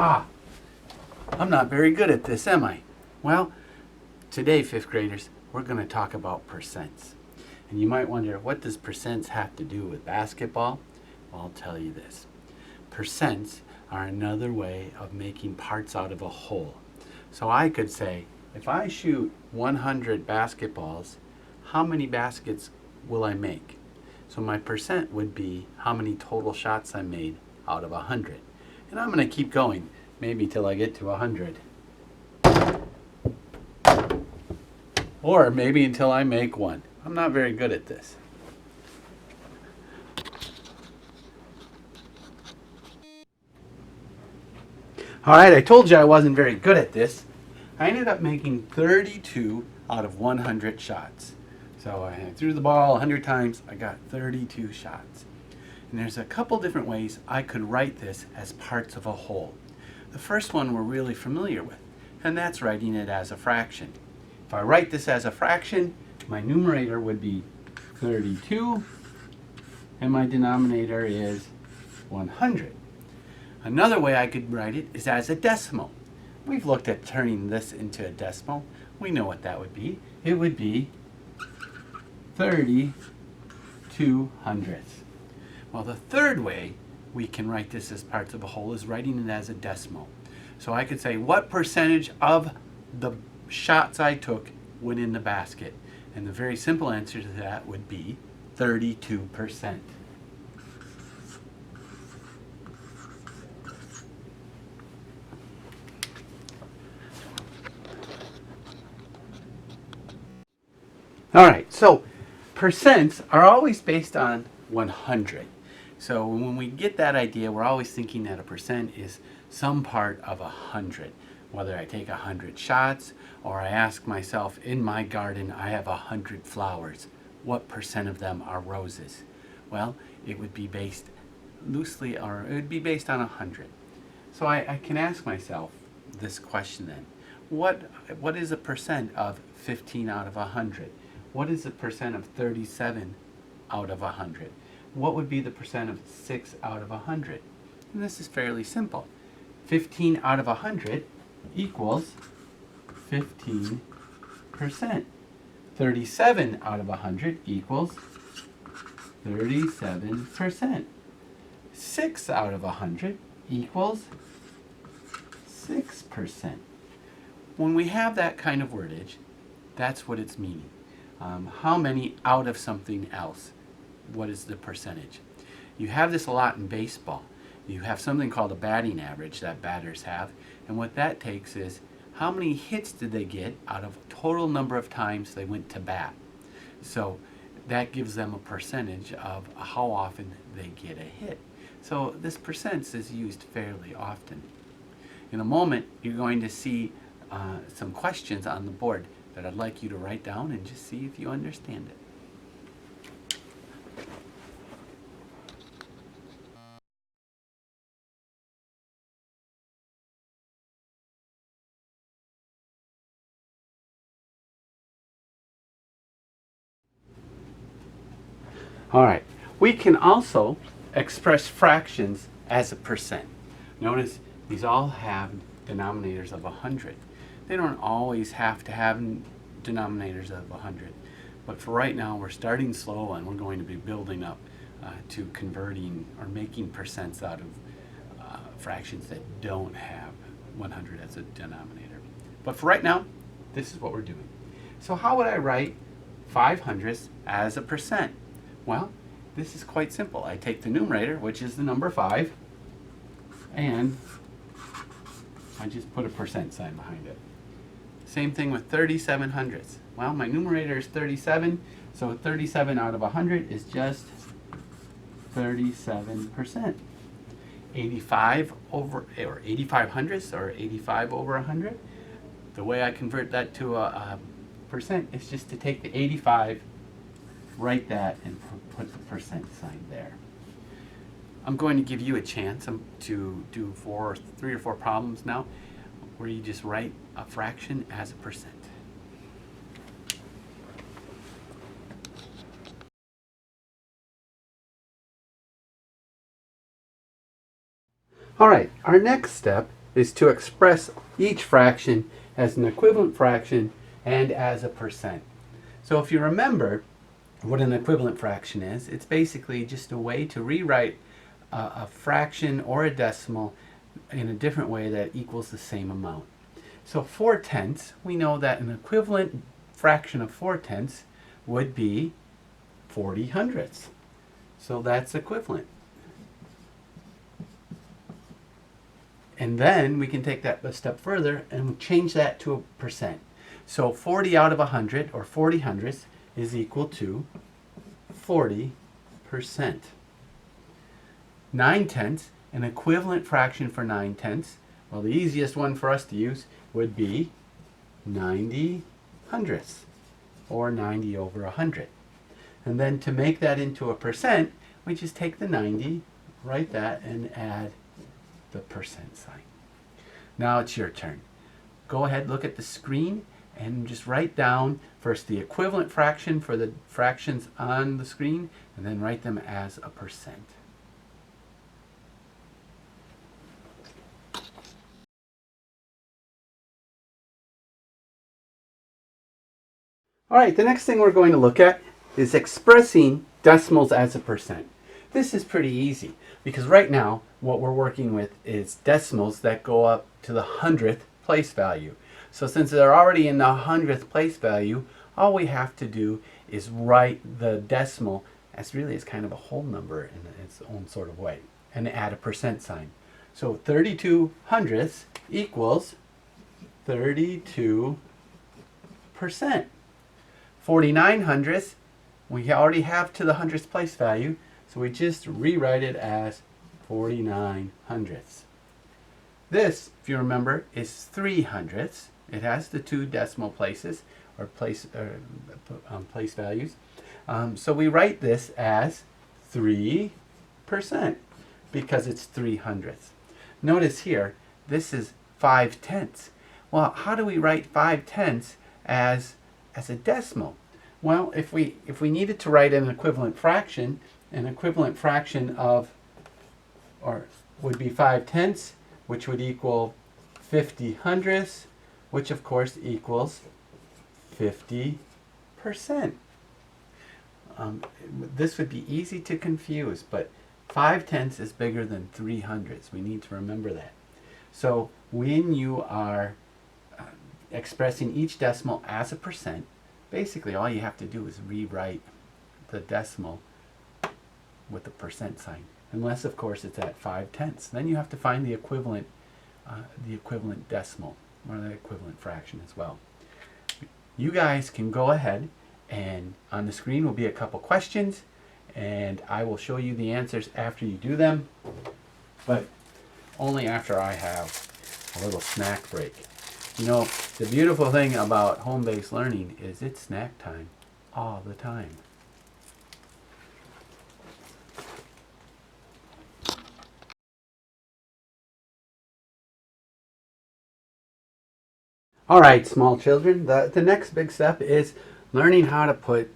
I'm not very good at this, am I? Well, today, fifth graders, we're going to talk about percents. And you might wonder, what does percents have to do with basketball? Well, I'll tell you this. Percents are another way of making parts out of a whole. So I could say, if I shoot 100 basketballs, how many baskets will I make? So my percent would be how many total shots I made out of 100. And I'm going to keep going, maybe till I get to 100. Or maybe until I make one. I'm not very good at this. All right, I told you I wasn't very good at this. I ended up making 32 out of 100 shots. So I threw the ball 100 times, I got 32 shots. And there's a couple different ways I could write this as parts of a whole. The first one we're really familiar with, and that's writing it as a fraction. If I write this as a fraction, my numerator would be 32, and my denominator is 100. Another way I could write it is as a decimal. We've looked at turning this into a decimal. We know what that would be. It would be 32 hundredths. Well, the third way we can write this as parts of a whole is writing it as a decimal. So I could say, what percentage of the shots I took went in the basket? And the very simple answer to that would be 32%. All right, so percents are always based on 100. So when we get that idea, we're always thinking that a percent is some part of 100. Whether I take 100 shots or I ask myself, in my garden I have 100 flowers, what percent of them are roses? Well, it would be based loosely, or it would be based on 100. So I can ask myself this question then. What is a percent of 15 out of 100? What is the percent of 37 out of 100? What would be the percent of 6 out of 100? And this is fairly simple. 15 out of 100 equals 15%. 37 out of 100 equals 37%. 6 out of 100 equals 6%. When we have that kind of wordage, that's what it's meaning. How many out of something else? What is the percentage? You have this a lot in baseball. You have something called a batting average that batters have, and what that takes is how many hits did they get out of total number of times they went to bat. So that gives them a percentage of how often they get a hit. So this percent is used fairly often. In a moment, you're going to see some questions on the board that I'd like you to write down and just see if you understand it. All right, we can also express fractions as a percent. Notice these all have denominators of 100. They don't always have to have denominators of 100, but for right now we're starting slow and we're going to be building up to converting or making percents out of fractions that don't have 100 as a denominator. But for right now, this is what we're doing. So how would I write 5/100ths as a percent? Well, this is quite simple. I take the numerator, which is the number 5, and I just put a percent sign behind it. Same thing with 37/100ths. Well, my numerator is 37, so 37 out of 100 is just 37%. 85 over, or 85/100ths, or 85 over 100. The way I convert that to a percent is just to take the 85, write that, and put the percent sign there. I'm going to give you a chance to do 3 or 4 problems now where you just write a fraction as a percent. All right, our next step is to express each fraction as an equivalent fraction and as a percent. So if you remember what an equivalent fraction is, it's basically just a way to rewrite a fraction or a decimal in a different way that equals the same amount. So 4/10, we know that an equivalent fraction of 4/10 would be 40 hundredths. So that's equivalent. And then we can take that a step further and change that to a percent. So 40 out of 100, or 40 hundredths, is equal to 40%. 9/10, an equivalent fraction for 9/10, well, the easiest one for us to use would be 90 hundredths, or 90 over 100. And then to make that into a percent, we just take the 90, write that, and add the percent sign. Now it's your turn. Go ahead, look at the screen, and just write down first the equivalent fraction for the fractions on the screen, and then write them as a percent. All right, the next thing we're going to look at is expressing decimals as a percent. This is pretty easy because right now what we're working with is decimals that go up to the 100th place value. So since they're already in the 100th place value, all we have to do is write the decimal as really as kind of a whole number in its own sort of way and add a percent sign. So 32 hundredths equals 32%. 49 hundredths, we already have to the 100th place value, so we just rewrite it as 49 hundredths. This, if you remember, is 3 hundredths. It has the two decimal places, or place values. So we write this as 3% because it's 3 hundredths. Notice here, this is 5/10. Well, how do we write 5/10 as a decimal? Well, if we needed to write an equivalent fraction of, or would be 5/10, which would equal 50 hundredths, which of course equals 50%. This would be easy to confuse, but 5/10 is bigger than 3 hundredths. We need to remember that. So when you are expressing each decimal as a percent, basically all you have to do is rewrite the decimal with the percent sign, unless of course it's at 5/10. Then you have to find the equivalent decimal, or the equivalent fraction as well. You guys can go ahead, and on the screen will be a couple questions, and I will show you the answers after you do them, but only after I have a little snack break. You know, the beautiful thing about home-based learning is it's snack time all the time. All right, small children, the next big step is learning how to put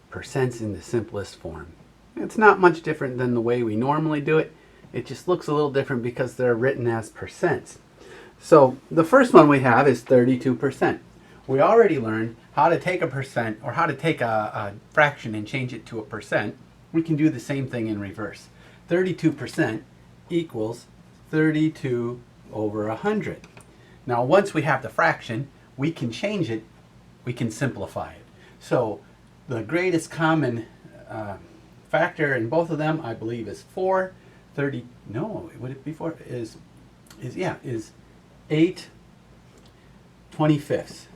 percents in the simplest form. It's not much different than the way we normally do it. It just looks a little different because they're written as percents. So the first one we have is 32%. We already learned how to take a percent, or how to take a fraction and change it to a percent. We can do the same thing in reverse. 32% equals 32 over 100. Now once we have the fraction, we can change it, we can simplify it. So the greatest common factor in both of them, I believe, is 4. 30, no, would it be 4? Is 8/25.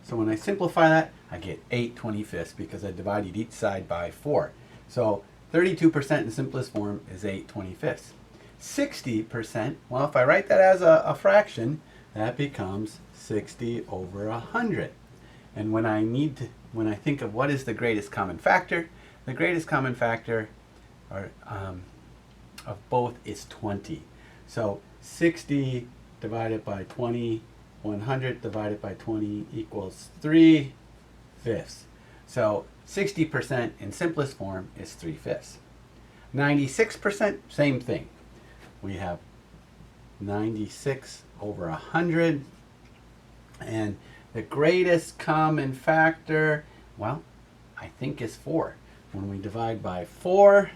So when I simplify that, I get 8/25 because I divided each side by 4. So 32% in simplest form is 8/25. 60%, well, if I write that as a fraction, that becomes 60 over 100. And when I think of what is the greatest common factor, the greatest common factor of both is 20. So 60 divided by 20, 100 divided by 20 equals 3/5. So 60% in simplest form is 3/5. 96%, same thing. We have 96 over 100. And the greatest common factor, well, I think is 4. When we divide by 4,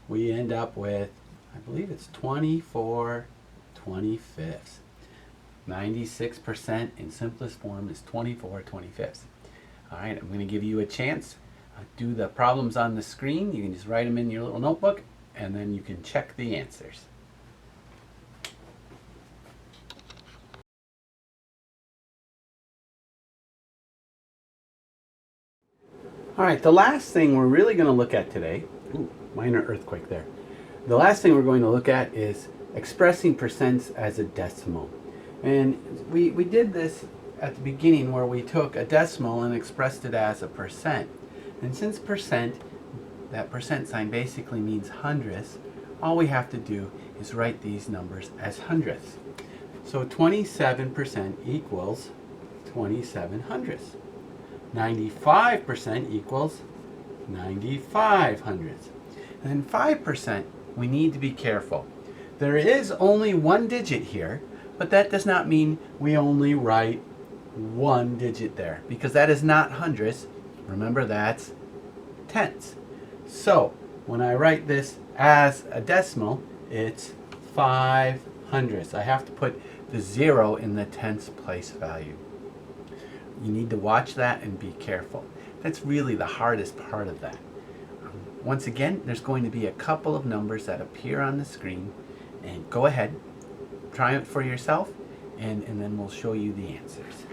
we end up with, I believe it's 24/25. 96% in simplest form is 24/25. All right, I'm going to give you a chance. Do the problems on the screen. You can just write them in your little notebook, and then you can check the answers. All right, the last thing we're really going to look at today, minor earthquake there. The last thing we're going to look at is expressing percents as a decimal. And we did this at the beginning where we took a decimal and expressed it as a percent. And since percent, that percent sign basically means hundredths, all we have to do is write these numbers as hundredths. So 27% equals 27 hundredths. 95% equals 95 hundredths. And then 5%, we need to be careful. There is only one digit here, but that does not mean we only write one digit there, because that is not hundredths. Remember, that's tenths. So when I write this as a decimal, it's 5 hundredths. I have to put the 0 in the tenths place value. You need to watch that and be careful. That's really the hardest part of that. Once again, there's going to be a couple of numbers that appear on the screen, and go ahead, try it for yourself, and then we'll show you the answers.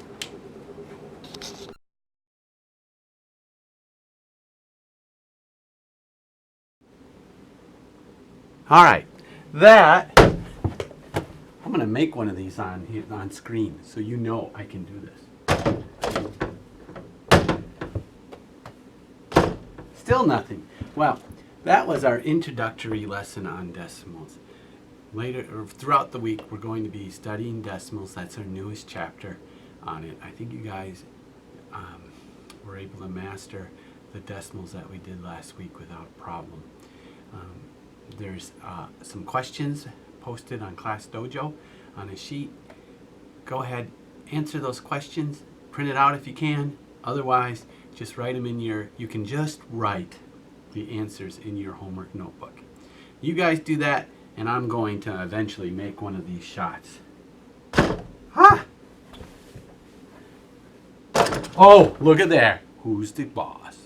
All right, I'm going to make one of these on screen so you know I can do this. Still nothing. Well, that was our introductory lesson on decimals. Later, or throughout the week, we're going to be studying decimals. That's our newest chapter on it. I think you guys were able to master the decimals that we did last week without a problem. There's some questions posted on Class Dojo on a sheet. Go ahead, answer those questions, print it out if you can. Otherwise, just write them in you can just write the answers in your homework notebook. You guys do that, and I'm going to eventually make one of these shots. Ah! Oh, look at there. Who's the boss?